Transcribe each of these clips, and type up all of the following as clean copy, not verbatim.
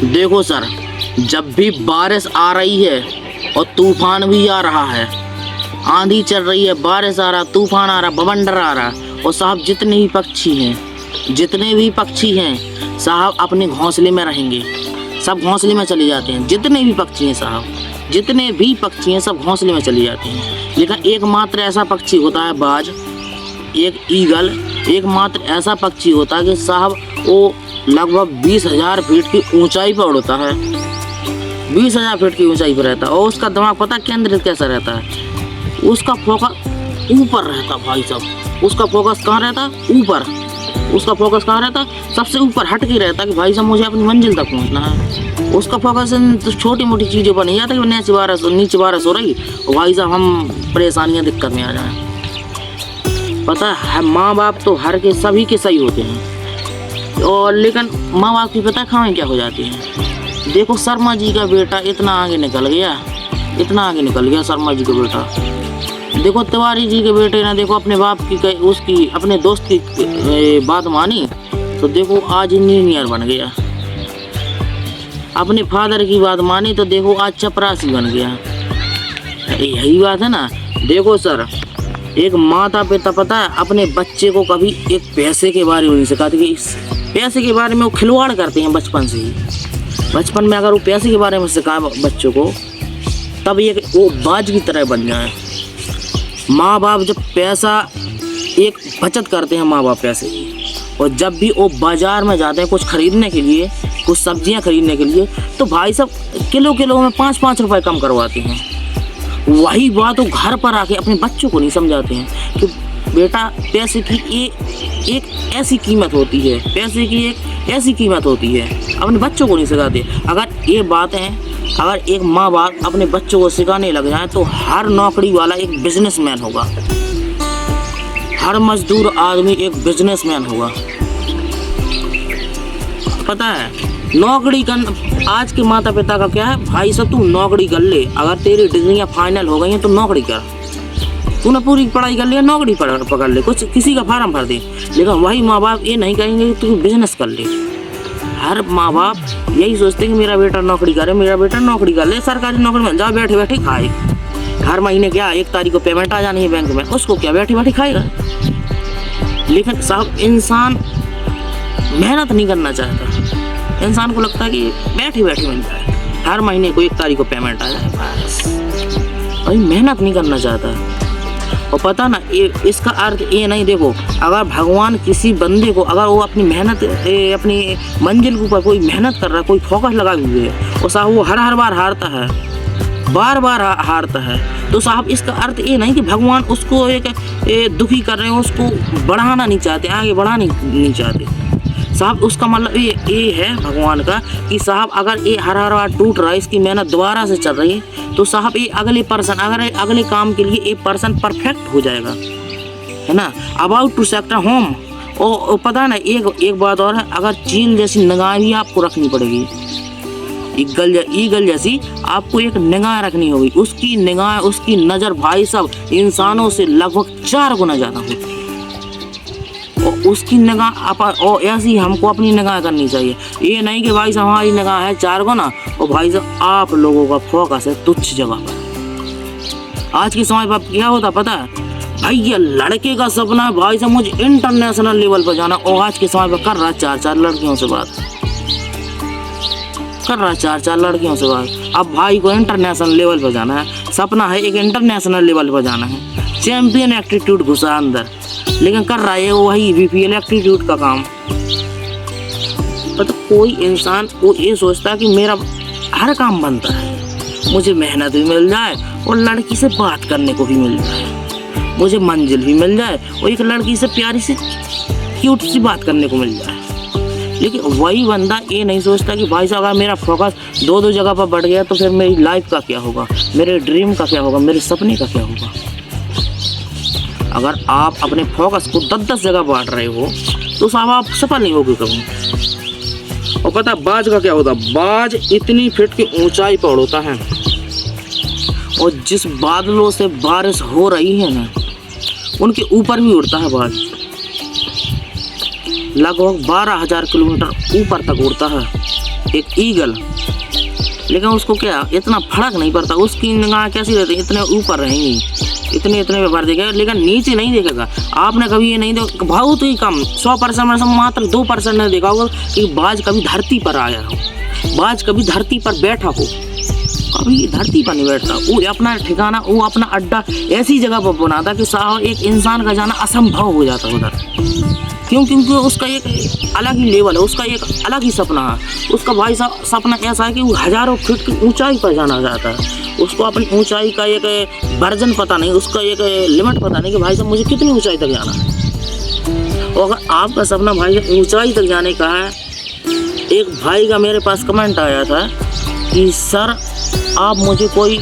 देखो सर, जब भी बारिश आ रही है और तूफान भी आ रहा है, आंधी चल रही है, बारिश आ रहा, तूफान आ रहा, बवंडर आ रहा, और साहब जितने भी पक्षी हैं साहब अपने घोंसले में रहेंगे, सब घोंसले में चले जाते हैं। जितने भी पक्षी हैं साहब, जितने भी पक्षी हैं सब घोंसले में चले जाते हैं। लेकिन एकमात्र ऐसा पक्षी होता है बाज, एक ईगल, एकमात्र ऐसा पक्षी होता है कि साहब वो लगभग 20,000 फीट की ऊंचाई पर उड़ता है, 20,000 फीट की ऊंचाई पर रहता है। और उसका दिमाग पता केंद्रित कैसा रहता है, उसका फोकस ऊपर रहता भाई साहब। उसका फोकस कहाँ रहता, ऊपर। उसका फोकस कहाँ रहता, सबसे ऊपर हट के रहता कि भाई साहब मुझे अपनी मंजिल तक पहुंचना है। उसका फोकस तो छोटी मोटी चीज़ों पर नहीं जाता कि नीचे बारिश हो रही और भाई साहब हम परेशानियाँ दिक्कत में आ जाएं। पता है माँ बाप तो हर के सभी के सही होते हैं, और लेकिन माँ बाप की पता खामें क्या हो जाती है। देखो शर्मा जी का बेटा इतना आगे निकल गया शर्मा जी का बेटा। देखो तिवारी जी के बेटे ने देखो अपने बाप की उसकी अपने दोस्त की बात मानी तो देखो आज इंजीनियर बन गया। अपने फादर की बात मानी तो देखो आज चपरासी बन गया। यही बात है ना। देखो सर, एक माता पिता पता है अपने बच्चे को कभी एक पैसे के बारे में नहीं सिखाते कि इस पैसे के बारे में वो खिलवाड़ करते हैं बचपन से ही। बचपन में अगर वो पैसे के बारे में सिखाए बच्चों को तब ये वो बाज की तरह बन जाए। माँ बाप जब पैसा एक बचत करते हैं माँ बाप पैसे की, और जब भी वो बाज़ार में जाते हैं कुछ खरीदने के लिए, कुछ सब्जियां खरीदने के लिए, तो भाई साहब किलो में 5-5 रुपए कम करवाते हैं। वही बात वो घर पर आके अपने बच्चों को नहीं समझाते हैं कि बेटा पैसे की एक ऐसी कीमत होती है, पैसे की एक ऐसी कीमत होती है। अपने बच्चों को नहीं सिखाते। अगर ये बातें अगर एक माँ बाप अपने बच्चों को सिखाने लग जाए तो हर नौकरी वाला एक बिजनेसमैन होगा, हर मजदूर आदमी एक बिजनेसमैन होगा। पता है नौकरी कर, आज के माता पिता का क्या है, भाई साहब तू नौकरी कर ले, अगर तेरी डिग्रियां फाइनल हो गई हैं तो नौकरी कर, तूने पूरी पढ़ाई कर लिया नौकरी पकड़ ले, कुछ किसी का फार्म भर दे। लेकिन वही माँ बाप ये नहीं कहेंगे कि तू बिजनेस कर ले। हर माँ बाप यही सोचते हैं कि मेरा बेटा नौकरी करे, मेरा बेटा नौकरी कर ले, सरकारी नौकरी मिल जाओ, बैठे बैठे खाए। हर महीने क्या 1 तारीख को पेमेंट आ जानी है बैंक में, उसको क्या बैठे बैठे खाएगा। लेकिन साहब इंसान मेहनत नहीं करना चाहता। इंसान को लगता है कि बैठे बैठे मिल जाए, हर महीने को 1 तारीख को पेमेंट आ जाए बस। भाई मेहनत नहीं करना चाहता। और पता ना इसका अर्थ ये नहीं, देखो अगर भगवान किसी बंदे को अगर वो अपनी मेहनत अपनी मंजिल के ऊपर कोई मेहनत कर रहा है, कोई फोकस लगा हुए है, और साहब वो हर बार हारता है, बार बार हारता है, तो साहब इसका अर्थ ये नहीं कि भगवान उसको एक दुखी कर रहे हैं, उसको बढ़ाना नहीं चाहते, आगे बढ़ाना नहीं चाहते। साहब उसका मतलब ये है भगवान का कि साहब अगर ये हर बार टूट रहा है, इसकी मेहनत दोबारा से चल रही है, तो साहब ये अगले काम के लिए एक पर्सन परफेक्ट हो जाएगा, है ना। About to sector home. और पता ना एक बात और है, अगर चील जैसी निगाह भी आपको रखनी पड़ेगी, ईगल जैसी आपको एक निगाह रखनी होगी। उसकी निगाह, उसकी नज़र भाई साहब इंसानों से लगभग 4 गुना ज़्यादा होती है। और उसकी निगाह और ऐसी हमको अपनी निगाह करनी चाहिए। ये नहीं कि भाई साहब हमारी निगाह है 4 गुना और भाई साहब आप लोगों का फोकस है तुच्छ जगह पर। आज के समय पर क्या होता पता है भाई, ये लड़के का सपना है भाई साहब मुझे इंटरनेशनल लेवल पर जाना, और आज के समय पर कर रहा है 4-4 लड़कियों से बात, कर रहा है 4-4 लड़कियों से बात। अब भाई को इंटरनेशनल लेवल पर जाना है, सपना है एक इंटरनेशनल लेवल पर जाना है, चैंपियन एटीट्यूड घुसा अंदर, लेकिन कर रहा है वही बीपीएल एटीट्यूड का काम। तो कोई इंसान वो ये सोचता है कि मेरा हर काम बनता है, मुझे मेहनत भी मिल जाए और लड़की से बात करने को भी मिल जाए, मुझे मंजिल भी मिल जाए और एक लड़की से प्यारी सी क्यूट सी बात करने को मिल जाए। लेकिन वही बंदा ये नहीं सोचता कि भाई साहब अगर मेरा फोकस 2 जगह पर बढ़ गया तो फिर मेरी लाइफ का क्या होगा, मेरे ड्रीम का क्या होगा, मेरे सपने का क्या होगा। अगर आप अपने फोकस को 10-10 जगह बांट रहे हो तो साहब आप सफल नहीं होगे कभी। और पता बाज का क्या होता, बाज इतनी फीट की ऊंचाई पर उड़ता है, और जिस बादलों से बारिश हो रही है ना उनके ऊपर भी उड़ता है बाज, लगभग 12,000 किलोमीटर ऊपर तक उड़ता है। एक ईगल, लेकिन उसको क्या इतना फर्क नहीं पड़ता, उसकी निगाह कैसी रहती है, इतने ऊपर रहेंगी, इतने इतने पे भर देगा, लेकिन नीचे नहीं देखेगा। आपने कभी ये नहीं देखा, बहुत ही कम 100% में से मात्र 2% ने देखा होगा कि बाज कभी धरती पर आया हो, बाज कभी धरती पर बैठा हो, कभी धरती पर नहीं बैठता। वो अपना ठिकाना, वो अपना अड्डा ऐसी जगह पर बनाता कि साहब एक इंसान का जाना असंभव हो जाता उधर। क्यों? क्योंकि उसका एक अलग ही लेवल है, उसका एक अलग ही सपना है। उसका भाई साहब सपना ऐसा है कि वो हज़ारों फीट की ऊंचाई पर जाना चाहता है। उसको अपनी ऊंचाई का एक वर्जन पता नहीं, उसका एक लिमिट पता नहीं कि भाई साहब मुझे कितनी ऊंचाई तक जाना है। और अगर आपका सपना भाई साहब ऊंचाई तक जाने का है, एक भाई का मेरे पास कमेंट आया था कि सर आप मुझे कोई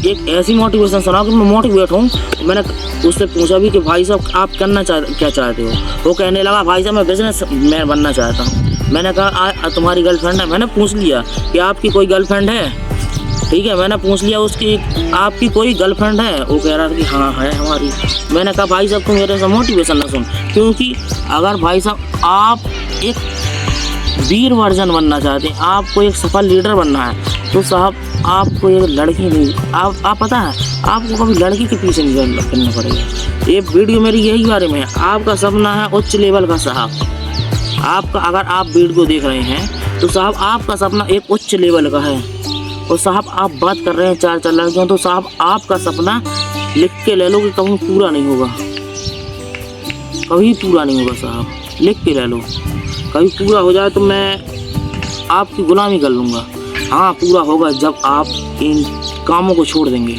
एक ऐसी मोटिवेशन सुनाओ कि मैं मोटिवेट हूँ। मैंने उससे पूछा भी कि भाई साहब आप करना क्या चाहते हो? वो कहने लगा भाई साहब मैं बिजनेस मैन बनना चाहता हूँ। मैंने कहा तुम्हारी गर्लफ्रेंड है? मैंने पूछ लिया कि आपकी कोई गर्लफ्रेंड है? ठीक है, मैंने पूछ लिया उसकी, आपकी कोई गर्लफ्रेंड है? वो कह रहा था कि हाँ है हमारी। मैंने कहा भाई साहब तुम मेरे से मोटिवेशन ना सुन, क्योंकि अगर भाई साहब आप एक वीर वर्जन बनना चाहते हैं, आपको एक सफल लीडर बनना है, तो साहब आपको एक लड़की नहीं, आप पता है आपको कभी लड़की के पीछे नहीं करना पड़ेगा। ये वीडियो मेरी यही बारे में है। आपका सपना है उच्च लेवल का साहब, आपका अगर आप वीडियो देख रहे हैं तो साहब आपका सपना एक उच्च लेवल का है। और साहब आप बात कर रहे हैं 4 लड़कियों, तो साहब आपका सपना लिख के ले लो कि कभी पूरा नहीं होगा, कभी पूरा नहीं होगा साहब, लिख के ले लो। कभी पूरा हो जाए तो मैं आपकी गुलामी कर लूँगा। हाँ पूरा होगा जब आप इन कामों को छोड़ देंगे।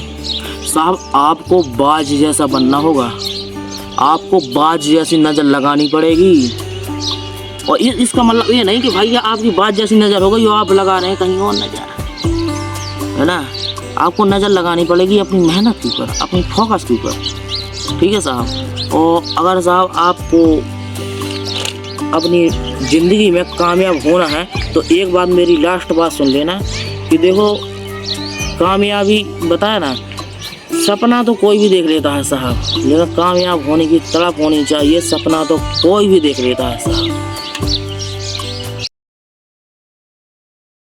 साहब आपको बाज जैसा बनना होगा, आपको बाज जैसी नज़र लगानी पड़ेगी। और इसका मतलब ये नहीं कि भैया आपकी बाज जैसी नज़र हो गई और आप लगा रहे हैं कहीं और नज़र, है ना। आपको नज़र लगानी पड़ेगी अपनी मेहनत के ऊपर, अपनी फोकस के ऊपर, ठीक है साहब। और अगर साहब आपको अपनी ज़िंदगी में कामयाब होना है तो एक बात मेरी लास्ट बात सुन लेना कि देखो कामयाबी बताया ना, सपना तो कोई भी देख लेता है साहब, लेकिन कामयाब होने की तड़प होनी चाहिए। सपना तो कोई भी देख लेता है साहब।